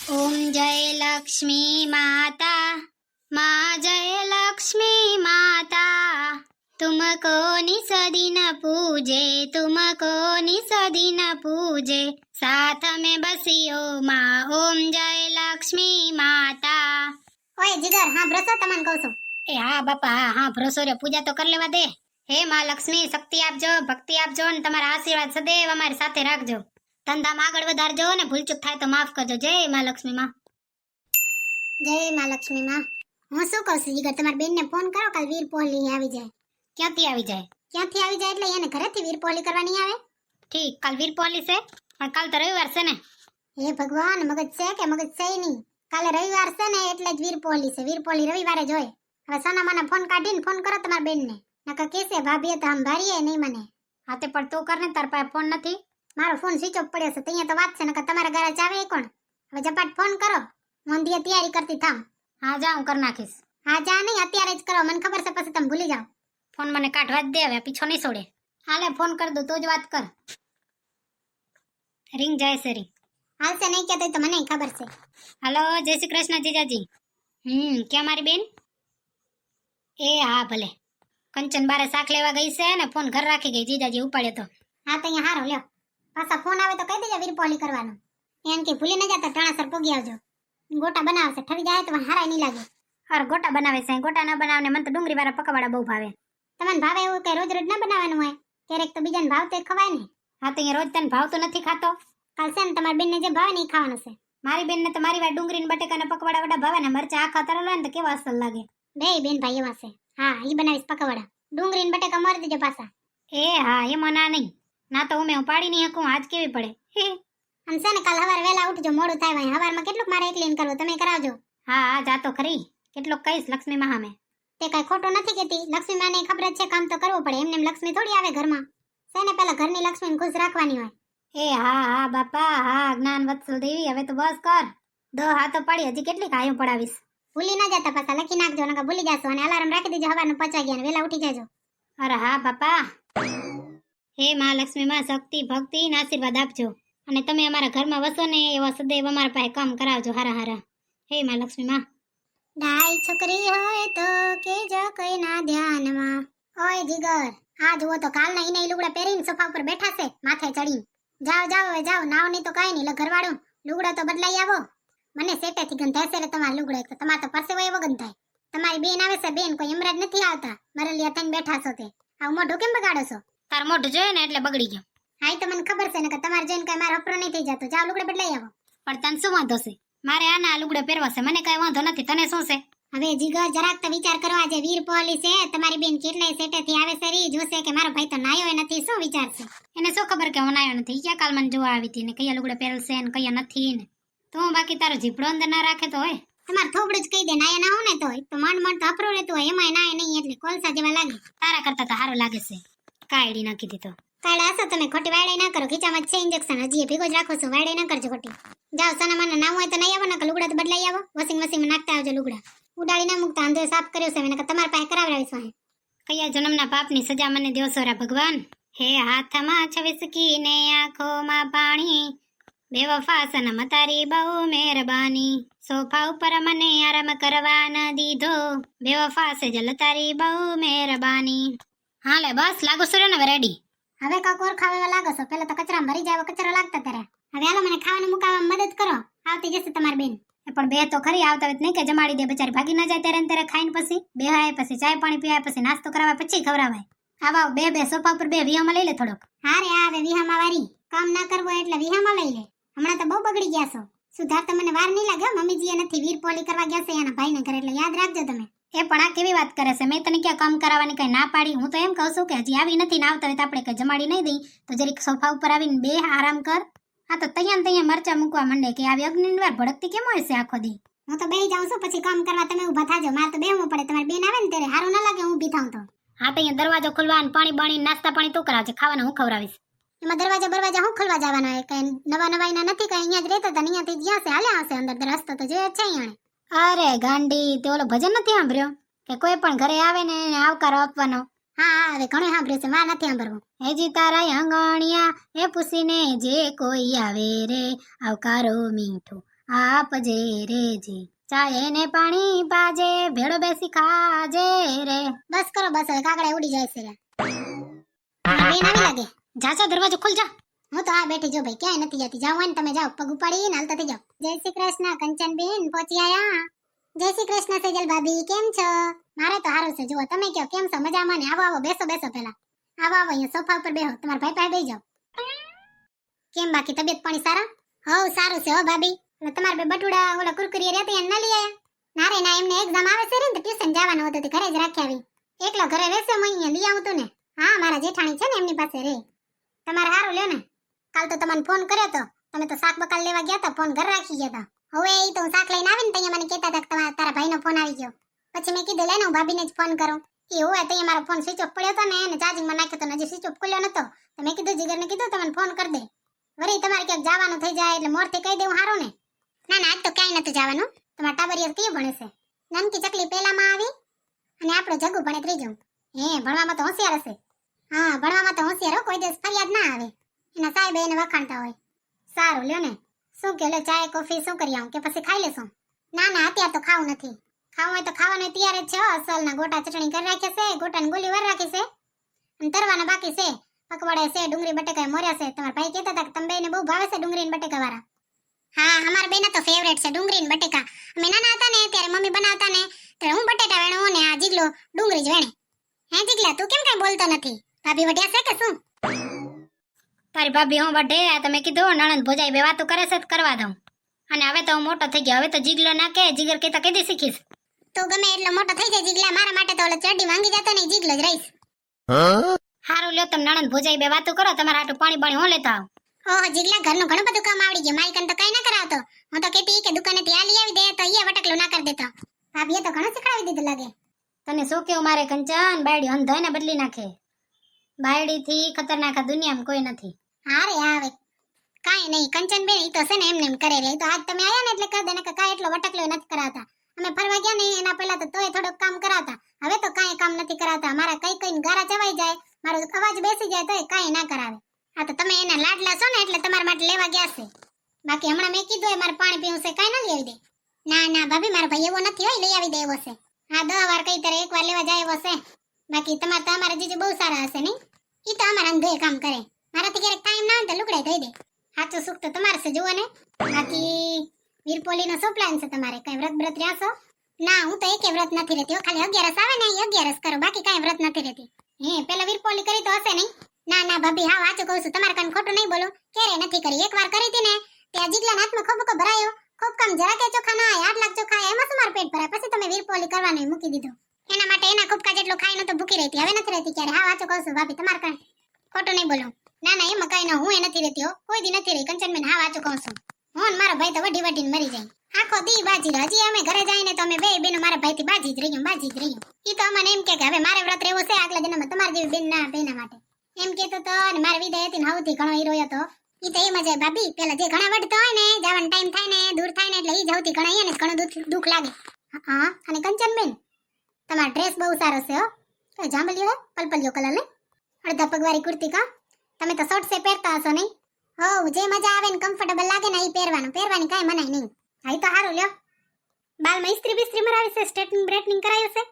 ओम जय लक्ष्मी माता माँ जय लक्ष्मी माता तुमको निसदिन पूजे तुमको निसदिन पूजे साथ में बसियो माँ ओम जय लक्ष्मी माता। ओए जिगर हाँ भरोसा तमन कहूं છું એ હા બાપા હા ભરોસો રે પૂજા તો કરી લેવા દે। હે માં લક્ષ્મી શક્તિ આપજો ભક્તિ આપજો ને તમારા આશીર્વાદ સदैव અમારી સાથે રાખજો। ધંધામાં આગળ વધારજો ને ભૂલચૂક થાય તો માફ કરજો। જય માં લક્ષ્મી માં। જય માં લક્ષ્મી માં। હું શું કહું છું જીગર તમારી બેનને ફોન કરો કાલ વીર પોહલી આવી જાય। ક્યાંથી આવી જાય? ક્યાંથી આવી જાય એટલે એને ઘરેથી વીર પોહલી કરવાની આવે। ઠીક કાલ વીર પોહલી છે પણ કાલ તો રવિવાર છે ને। હે ભગવાન મગજ છે કે મગજ છે નહીં। કાલે રવિવાર છે ને એટલે જ વીર પોહલી છે। વીર પોહલી રવિવારે જ હોય। હવે સોનામાને ફોન કાઢીને ફોન કરો તમારી બેનને નકર કેસે ભાભીએ તો આમ ભારીએ નહીં મને। હા તે પણ તું કર ને તાર પાસે ફોન નથી। મારો ફોન સ્વિચ ઓફ પડ્યો છે ત્યાં તો વાત છે નકર તમારા ઘરે ચાવે કોણ। હવે ઝપાટ ફોન કરો હું અંધિયે તૈયારી કરતી થામ। હા જા હું કરી નાખીશ। હા જા નહીં અત્યારે જ કરો મને ખબર છે પછી તમે ભૂલી જાઓ। ફોન મને કાઢવા જ દે હવે પીછો નહીં છોડે। હાલે ફોન કર દો તો જ વાત કર। રિંગ જાય છે રિંગ હાલશે નહીં કહેતો તો મને ખબર છે। હાલો જય શ્રી કૃષ્ણ જીજાજી। ક્યાં મારી બેન? એ હા ભલે કંચન બારે શાક લેવા ગઈ છે ને ફોન ઘર રાખી ગઈ જીજાજી ઉપાડ્યો તો। હા તો અહીંયા હારો લ્યો પાછા ફોન આવે તો કહી દેજો વીર પોહલી કરવાનો। એમ કે ભૂલી ન જતા ટાણાસર પોગી આવજો। ગોટા બનાવશે ઠરી જાય તો હારાય નહીં લાગે। હાર ગોટા બનાવે છે ગોટા ના બનાવને મને તો ડુંગળી વાળા પકવાડા બહુ ભાવે। તમને ભાવે એવું કે રોજ રોજ ના બનાવવાનું હોય ક્યારેક તો બીજાને ભાવ તો ખવાય ને। હા તો અહીંયા રોજ તને ભાવ તો નથી ખાતો કાલ છે ને તમારી બેનને જે ભાવે ને એ ખાવાનું છે। મારી બેનને તો મારી વાર ડુંગળી ને બટેકાના પકવાડા વડા ભાવે ને મરચા આખા તરેલા ને તો કેવા અસલ લાગે। બે બેન ભાઈ એવા છે। હા એ બનાવીશ પકવાડા ડુંગળી ને બટેકા મારી દેજો પાછા। એ હા એમાં ના નહીં ના તો હું પાડી નહીં હકું આજ કેવી પડે। અને છે ને કાલ સવારે વહેલા ઉઠજો મોડું થાય ભાઈ સવારમાં કેટલુંક મારે એકલીને કરવું તમે કરાવજો। હા હા જા તો ખરી કેટલુંક કહીશ લક્ષ્મી માં સામે। તે કઈ ખોટું નથી કહેતી લક્ષ્મી માને ખબર જ છે કામ તો કરવું પડે એમને લક્ષ્મી થોડી આવે ઘરમાં છે ને પેલા ઘરની લક્ષ્મીને ખુશ રાખવાની હોય। એ હા હા બાપા હા જ્ઞાન વત્સલ દેવી હવે તો બસ કર દો હા તો પડી હજી કેટલી કાયું પડાવીશ। ભૂલી ના જતા પાછા લખી નાખજો નકર ભૂલી જાશો અને અલાર્મ રાખી દેજો સવારનું 5 વાગ્યા વેલા ઉઠી જાજો। અરે હા બાપા હે માં લક્ષ્મી માં શક્તિ ભક્તિ ને આશીર્વાદ આપજો અને તમે અમારા ઘરમાં વસો ને એવા સदैव અમારા પાસે કામ કરાવજો હારા હારા। હે માં લક્ષ્મી માં। ડાઈ છોકરી હોય તો કેજો કોઈના ધ્યાનમાં। ઓય જીગર આ જુઓ તો કાલના ઈને લુગડા પહેરીને સોફા ઉપર બેઠા છે માથે ચડીને। જાઓ જાઓ હવે જાઓ નાવ નહીં તો કાઈ નહીં ઘરવાળું લુગડા તો બદલાઈ આવો। મને સેટેથી ગંધાય છે રે તમારા લુગડા તો તમાર તો પરસેવો એવો ગંધાય। તમારી બેન આવે છે બેન કોઈ એમરાજ નથી આવતા મરલિયા થઈને બેઠા છો તે આ મોઢું કેમ બગાડો છો? તાર મોઢું જોયે ને એટલે બગડી ગયો। હા તો મને ખબર છે ને કે તમારે જોઈને કઈ મારો અપરો નહીં થઈ જતો જાઓ લુગડા બદલાઈ આવો। પણ તને શું વાંધો છે? મારે આના લુગડા પહેરવા છે મને કઈ વાંધો નથી તને શું છે? હવે જીગર જરાક તો વિચાર કરો આજે વીર પોહલી છે તમારી બેન કેટલાય સેટેથી આવે છે રી જોશે કે મારો ભાઈ તો નાયો નથી શું વિચાર છે એને શું ખબર કે હું નાયો નથી ક્યાં કાલ મને જોવા આવી હતી ને કયા લુગડા પહેરેલ છે ને કયા નથી ને તો બાકી તારો જીભડો અંદર ના રાખે તો હોય તમારે થોબડું જ કહી દે નાયા ના હું ને તો માંડ માંડ તો અપરો રહેતો હોય એમાંય નાય નહીં એટલે કોલસા જેવા લાગે તારા કરતા તો સારું લાગે છે। કાયડી નાખી દીધો કાલે આસો તમે ખોટી વાયડે ના કરો ખીચામાં છે ઇન્જેક્શન હજી ભેગો જ રાખો છો વાયડે ના કરજો ખોટી। જાઓ સનામાના નામ હોય તો નહીં આવો ને લુગડા તો બદલાઈ આવો વોશિંગ મશીનમાં નાખતા આવજો લુગડા ઉડાડી ના મૂકતા અંધો સાફ કર્યો છે મને તમારા પાસે કરાવડાવીશ વાહે। કયા જન્મના પાપની સજા મને દ્યો સોરા ભગવાન। હે હાથમાં છવિસકી ને આંખોમાં પાણી બેવફા સનમ તારી બહુ મહેરબાની સોફા ઉપર મને આરામ કરવા ન દીધો બેવફા સે જલ તારી બહુ મહેરબાની। હાલે બસ લાગો સરે ને રેડી હવે કાકોર ખાવા લાગો છો પેલા તો કચરામાં ભરી જાવ કચરો લાગતા તારે હવે હાલો મને ખાવાનું મુકાવવામાં મદદ કરો આવતી જશે તમારી બેન। પણ બે તો ખરી આવતા નહીં કે જમાડી દે બચારી ભાગી ના જાય ત્યારે ત્યારે ખાઈને પછી બેહાય પછી ચાય પાણી પીવાય પછી નાસ્તો કરાવાય પછી ખવરાવાય। આવા બે સોફા ઉપર બે વિહામાં લઈ લે થોડોક। હા રે આવે વિહામાં વારી કામ ના કરવો એટલે વિહામાં લઈ લે હમણાં તો બહુ બગડી ગયા છો સુધાર તો મને વાર નહીં લાગે મમ્મીજીએ નથી વીર પોહલી કરવા ગયા છે એના ભાઈને ઘરે એટલે યાદ રાખજો તમે। એ પણ આ કેવી વાત કરે છે મેં તને ક્યાં કામ કરાવવાની કઈ ના પાડી હું તો એમ કહું છું કે હજી આવી નથી ને આવતા હોય તો આપણે કઈ જમાડી નહીં દઈ તો જરીક સોફા ઉપર આવીને બે આરામ કર। આ તો તૈયાર મરચા મૂકવા માંડે કે આવી અગ્નિની વાર ભડકતી કેમ હોય છે આખો દી। હું તો બેહી જાઉં છું પછી કામ કરવા તમે ઊભા થાજો મારે તો બેહવું પડે તમારી બેન આવે ને ત્યારે સારું ના લાગે હું ઊભી થાઉં તો। હા તો અહીંયા દરવાજો ખોલવા અને પાણી બાણી નાસ્તા પાણી તું કરાવજે ખાવાનું હું ખવડાવીશ। એમાં દરવાજા હું ખોલવા જવાનો હોય કઈ નવા નવાઈના નથી કઈ અહીંયા જ રહેતા હતા અહીંયાથી જ્યાં છે હાલ્યા હશે અંદર રસ્તો તો જે છે અહીંયા। અરે ગાંડી તે ઓલો ભજન નથી સાંભળ્યો કે કોઈ પણ ઘરે આવે ને આવકારો આપવાનો? હા હવે ઘણું સાંભળ્યું છે મારે નથી સાંભળવું। હેજી તારા આંગણિયા એ પૂછીને જે કોઈ આવે રે આવકારો મીઠો આપજે રેજે ચાય ને પાણી પાજે ભેળો બેસી ખાજે રે. બસ કરો બસ, હવે કાગડા ઉડી જાય છે. બેન આવી લાગે, જાજો દરવાજો ખોલ જા. હું તો આ બેઠી જો ભાઈ, ક્યાંય નથી જતી. જાવ હોય ને તમે જાઓ, પગ ઉપાડીને હાલતા થઈ જાઓ. જય શ્રી કૃષ્ણ કંચન બેન, પહોંચી આયા. જય શ્રી કૃષ્ણ સેજલ ભાભી, કેમ છો? મારે તો હારું છે. જુઓ તમે કહો કેમ છો? મજામાં ને? આવો આવો, બેસો બેસો. પેલા આવો આવો, અહીંયા સોફા ઉપર બેહો. તમારા ભાઈ પાસે બેસી જાઓ. કેમ બાકી તબિયત પાણી સારા? હવ સારું છે હો ભાભી. એટલે તમારા બે બટુડા ઓલા કુરકુરી રહેતી એને ન લઈ આયા? ના રે ના, એમને એક્ઝામ આવે છે ને તો ટ્યુશન જવાનું હતું, ઘરે જ રાખી આવી. એકલો ઘરે રહેશે, હું અહીંયા લઈ આવું તું ને. હા, મારા જેઠાણી છે ને એમની પાસે રે. તમારે હારું લ્યો ને. કાલ તો તમને ફોન કર્યો તો, તમે તો શાક બકાલ લેવા ગયા હતા, ફોન ઘર રાખી ગયા હતા. હવે એ તો હું શાક લઈને આવીને તો મને કહેતા હતા કે તારા ભાઈનો ફોન આવી ગયો. પછી મેં કીધું લેને હું ભાભીને જ ફોન કરું. એ હોય તો મારો ફોન સ્વિચ ઓફ પડ્યો હતો ને એને ચાર્જિંગમાં નાખ્યો તો હજી સ્વિચ ઓફ ખુલ્યો નતો. તો મેં કીધું જીગરને કીધું તમને ફોન કરી દે. વળી તમારે ક્યાંક જવાનું થઈ જાય એટલે મોરથી કહી દેવું સારું ને. ના ના, આજ તો ક્યાંય નતું જવાનું. તમારા ટાબરિયા કયું ભણે છે? નાનકી ચકલી પહેલામાં આવી અને આપણો જગુ ભણે ત્રીજું. ભણવામાં તો હોશિયાર હશે. હા, ભણવામાં તો હોશિયાર હો, કોઈ દિવસ ફરિયાદ ના આવે. એના સાહેબ એને વખાણતા હોય. સારું લ્યો ને. શું કે લે, ચાય કોફી શું કરી આવું કે પછી ખાઈ લેશું? ના ના, અત્યારે તો ખાવું નથી. ખાવું હોય તો ખાવાનું તૈયાર જ છે. અસલના ગોટા ચટણી કરી રાખી છે, ગોટાની ગોલી વાર રાખી છે અને તરવાના બાકી છે. પકવડે છે, ડુંગળી બટેકા મોર્યા છે. તમારા ભાઈ કહેતા હતા કે તમે બેને બહુ ભાવે છે ડુંગળી ને બટેકા વાળા. હા, અમારા બેના તો ફેવરેટ છે ડુંગળી ને બટેકા. અમે નાના હતા ને ત્યારે મમ્મી બનાવતા ને ત્યારે હું બટેટા વેણું ને આ જીગલો ડુંગળી જ વેણે. હે જીગલા, તું કેમ કઈ બોલતો નથી? ભાભી વઢ્યા છે કે શું? તારી ભાભી હું વઢે? તમે કીધું નણંદ ભોજાઈ બે વાતો કરે છે તો કરવા દઉં. અને હવે તો હું મોટો થઈ ગયો, હવે તો જીગલો ના કે જીગર કહેતા કેદી શીખીશ. તું ગમે એટલો મોટો થઈ જાય જીગલા, મારા માટે તો ઓલો ચડ્ડી માંગી જતો ને જીગલો જ રહીશ. હારું લ્યો, તમે નણંદ ભોજાઈ બે વાતો કરો, તમારા હાટુ પાણી પાણી હું લેતા આવું. ઓહો જીગલા, ઘરનું ઘણું બધું કામ આવડી ગયું. મારી કન તો કઈ ના કરાવતો. હું તો કહેતી કે દુકાનેથી આ લઈ આવી દે તો એ વટકલું ના કરી દેતો. ભાભીએ તો ઘણું શીખડાવી દીધું લાગે. તને શું કેવું મારે કંચન, બાયડી અંધાઈને બદલી નાખે. બાયડી થી ખતરનાક આ દુનિયામાં કોઈ નથી. હારે આવે કાઈ નહીં કંચન બેન, ઈ તો છે ને એમને એમ કરે રે. તો આજ તમે આયા ને એટલે કહી દે ને કે કાઈ એટલો વટકલો નથી કરાવતા. અમે ફરવા ગયા ને એના પહેલા તો તોય થોડુંક કામ કરાવતા, હવે તો કાઈ કામ નથી કરાવતા. મારા કઈ કઈને ગારા ચવાઈ જાય, મારો અવાજ બેસી જાય તોય કાઈ ના કરાવે. આ તો તમે એના લાડલા છો ને એટલે તમારા માટે લેવા ગયા છે. બાકી હમણાં મેં કીધું એ મારે પાણી પીવું છે, કાઈ ના લઈ આવી દે. ના ના ભાભી, મારો ભાઈ એવો નથી હોય લઈ આવી દે એવો છે. હા, 10 વાર કઈ તારે 1 વાર લેવા જાય એવો છે. બાકી તમારા જીજુ બહુ સારા હશે નહીં? ઈ તો અમારા અંધે કામ કરે. મારાથી ક્યારેક ટાઈમ ના હોય તો લુગડાઈ ધોઈ દે. સાચું સુખ તો તમારે છે જુઓ ને. બાકી વીરપોલીનો શું પ્લાન છે તમારે? કઈ વ્રત બ્રત રહ્યા છો? ના, હું તો એકે વ્રત નથી રહેતી. ખાલી 11 આવે ને 11 કરું, બાકી કઈ વ્રત નથી રહેતી. પેલા વીરપોલી કરી તો હશે નહીં? ના ના ભાભી, હા સાચું કહું છું, તમારે કાન ખોટું નહીં બોલું. ક્યારે નથી કરી. 1 વાર કરી હતી ને ત્યાં જીગલાના હાથમાં ખોબકો ભરાયો. ખોબ કામ જરા કે ચોખા ના આયા, 8 લાખ ચોખા આયા, એમાં શું મારું પેટ ભરાય? પછી તમે વીરપોલી કરવાનું મૂકી દીધું. એના માટે એના ખોબકા જેટલું ખાઈને તો ભૂખી રહેતી, હવે નથી રહેતી ક્યારે. હા સાચું કહું છું ભાભી, તમારે કાન ખોટું નહીં બોલું. ના ના, એમાં કઈ ના, હું એ નથી રહેતી હો, કોઈ દી નથી રહી કંચનબેન. હા સાચું કહું છું. હું ને મારો ભાઈ તો વઢી વઢીને મરી જાય. આખો દી બાજી રહે. હજી અમે ઘરે જઈને તો અમે બે બેનો મારા ભાઈથી બાજી જ રહ્યું. ઈ તો અમને એમ કે હવે મારે વ્રત રહેવું છે આગલા દિનમાં તમારી જેવી બેન ના બેના માટે એમ કેતો તો. અને મારે વિદાય હતી ને હવથી ઘણો હીરો હતો. ઈ તો એમ જ ભાભી, પેલા જે ઘણા વઢતો હોય ને જવાનો ટાઈમ થાય ને દૂર થાય ને એટલે ઈ જ હવથી ઘણા એને ઘણું દુઃખ લાગે. હા, અને કંચનબેન તમારો ડ્રેસ બહુ સારો છે હો. તો જાંબલીઓ પલપલિયો કલર ને અડધા પગવારી કુર્તી કા. તમે તો શોર્ટ સે પહેરતા હશો નહીં? હો, જે મજા આવે ને કમ્ફર્ટેબલ લાગે ને ઈ પહેરવાની કાઈ મનાઈ નહીં. હા, ઈ તો સારું લ્યો. બાલમાં ઇસ્ત્રી બિસ્ત્રી મરાવી છે, સ્ટ્રેટનિંગ બ્રેટનિંગ કરાવ્યું છે?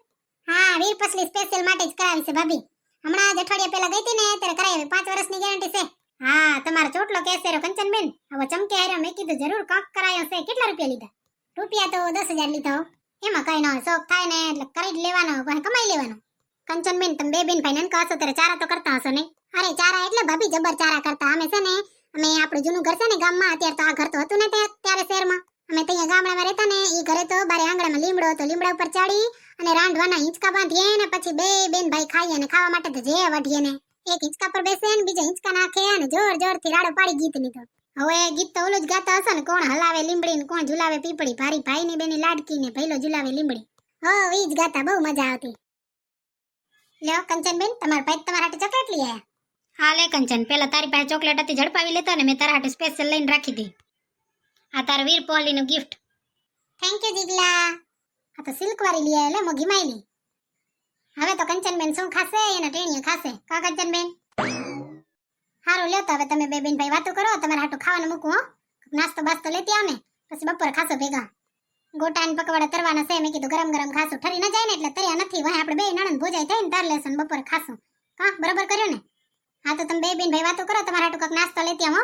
હા, વીર પસલી સ્પેશિયલ માટે જ કરાવી છે ભાભી. હમણાં જ અઠવાડિયા પહેલા ગઈ હતી ને ત્યારે કરાવી. 5 વર્ષની ગેરંટી છે. હા, તમારો ચોટલો કેસ છે કંચનબેન. હવે ચમકે હાર્યો. મેં કીધું જરૂર કાંક કરાયો છે. કેટલા રૂપિયા લીધા? રૂપિયા તો 10,000 લીધા હો. એમાં કઈ ન હોય, શોખ થાય ને એટલે કરી જ લેવાનો, કમાઈ લેવાનો. કંચનબેન તમે બે બેન ભાઈ નનકા હશો ત્યારે ચારા તો કરતા હશો નહીં? અરે ચારા એટલે ભાભી જબર ચારા કરતા. અમે છે ને આપણું જૂનું ઘર છે ને ગામમાં, અત્યારે તો આ ઘર તો હતું ને ત્યારે શહેરમાં. અમે ત્યાં ગામડામાં રહેતા ને ઈ ઘરે તો બારે આંગણામાં લીમડો હતો. લીમડા ઉપર ચડી અને રાંધવાના હિંચકા બાંધીએ ને પછી બે બેન ભાઈ ખાઈએ ને ખાવા માટે તો જે વઢીએ ને એક હિંચકા પર બેસે ને બીજા હિંચકા નાખે અને જોર જોરથી રાડો પાડી ગીત લીધો. હવે ગીત તો ઓલું જ ગાતા હશે ને, કોણ હલાવે લીમડી ને કોણ ઝુલાવે પીપળી, ભારી ભાઈ ની બેની લાડકી ને ભઈલો ઝુલાવે લીમડી. હો, ઈ જ ગાતા, બહુ મજા આવતી. લ્યો કંચનબેન, તમારા ભાઈ તમારા હાટે ચોકલેટ લઈ આયા. હા લે કંચન, પેલા તારી પાસે ચોકલેટ હતી ઝડપાવી લેતો ને મેં તારા હાટે સ્પેશિયલ લઈને રાખી દી. આ તારા વીર પોલીનું ગિફ્ટ. Thank you Jigla. આ તો સિલ્ક વાળી લઈ આયા લે, મોઘી માયલી. હવે તો કંચનબેન શું ખાશે? એના ટેણીઓ ખાશે કા કંચનબેન? હારું લ્યો તો હવે તમે બે બેન ભાઈ વાતો કરો. તમારા હાટુ ખાવાનું મૂકું હો. નાસ્તો બાસ્તો લેતી આવ ને. પછી બપોર ખાશો ભેગા. ગોટા ને પકવાડા તરવાના છે, મેં કીધું ગરમ ગરમ ખાશું. ઠરી ન જાય ને એટલે તર્યા નથી. વાહ આપણે બે નણંદ ભોજાઈ થાય ને તાર લેશું ને બપોર ખાશું. હા બરાબર કર્યું ને. હા તો તમે બે બેન ભાઈ વાતો કરો, તમારા હાટુ કાંઈક નાસ્તો લેતી આવો.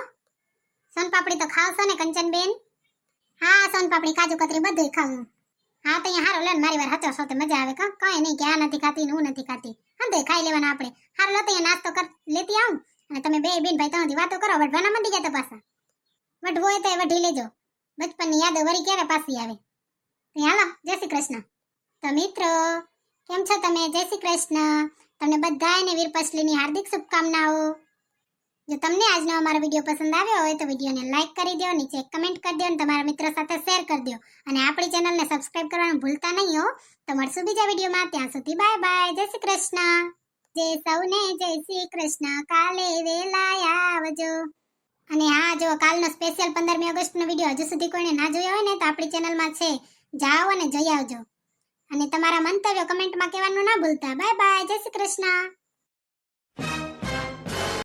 સોનપાપડી તો ખાવશો ને કંચનબેન? હા સોનપાપડી કાજુ કતરી બધુંય ખાવું. હા તો અહીંયા હારો લે ને મારી વાર હાચો છો તો મજા આવે. કઈ નહીં કે આ નથી ખાતી ને હું નથી ખાતી. હા તો ખાઈ લેવાના આપણે. હારો લો તો અહીંયા નાસ્તો કર લેતી આવું અને તમે બે બેન ભાઈ ત્રણથી વાતો કરો. વઢવાના મંડી ગયા તો પાછા. વઢવો હોય તો વઢી લેજો. બચપનની યાદો વરી ક્યારે પાછી આવે. તો હાલો જય શ્રી કૃષ્ણ. તો મિત્રો કેમ છો તમે? જય શ્રી કૃષ્ણ. તમને બધાને વીરપસલીની હાર્દિક શુભકામનાઓ. જો તમને આજનો અમારો વિડીયો પસંદ આવ્યો હોય તો વિડીયોને લાઈક કરી દો, નીચે એક કમેન્ટ કરી દો અને તમારા મિત્રો સાથે શેર કરી દો અને આપણી ચેનલને સબસ્ક્રાઇબ કરવાનું ભૂલતા નહીં હો. તો મળશું બીજા વિડીયોમાં. ત્યાં સુધી બાય બાય. જય શ્રી કૃષ્ણ. જય સૌને જય શ્રી કૃષ્ણ. કાલે વેલા આવજો. અને હા જો કાલનો સ્પેશિયલ 15મી ઓગસ્ટનો વિડીયો હજુ સુધી કોઈને ના જોયો હોય ને તો આપણી ચેનલમાં છે, જાઓ અને જોઈ આવજો. અને તમારા મંતવ્યો કમેન્ટમાં કહેવાનું ના ભૂલતા. Bye bye. જય શ્રી કૃષ્ણ.